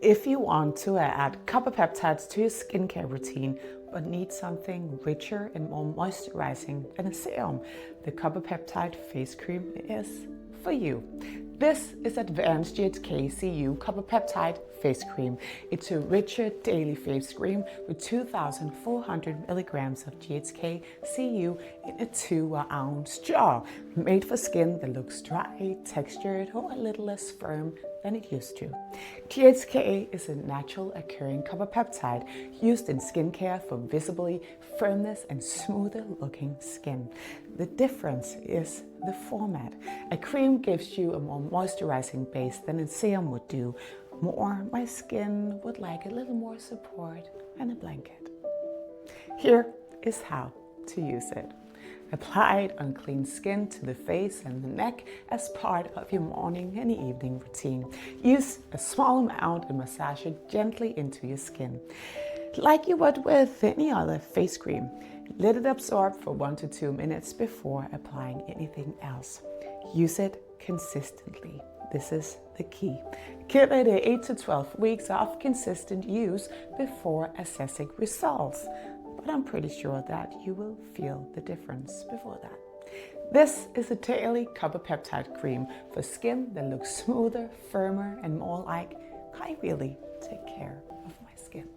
If you want to add copper-peptides to your skincare routine but need something richer and more moisturizing than a serum, the copper-peptide face cream is for you. This is Advanced GHK-Cu copper-peptide face cream. It's a richer daily face cream with 2,400 milligrams of GHK-Cu in a 2-ounce jar, made for skin that looks dry, textured, or a little less firm than it used to. GHK is a natural occurring copper-peptide used in skincare for visibly firmness and smoother looking skin. The difference is the format. A cream gives you a more moisturizing base than a serum would do. My skin would like a little more support and a blanket. Here is how to use it. Apply it on clean skin to the face and the neck as part of your morning and evening routine. Use a small amount and massage it gently into your skin, like you would with any other face cream. Let it absorb for 1 to 2 minutes before applying anything else. Use it consistently. This is the key. Give it 8 to 12 weeks of consistent use before assessing results. But I'm pretty sure that you will feel the difference before that. This is a daily copper-peptide cream for skin that looks smoother, firmer, and more like I really take care of my skin.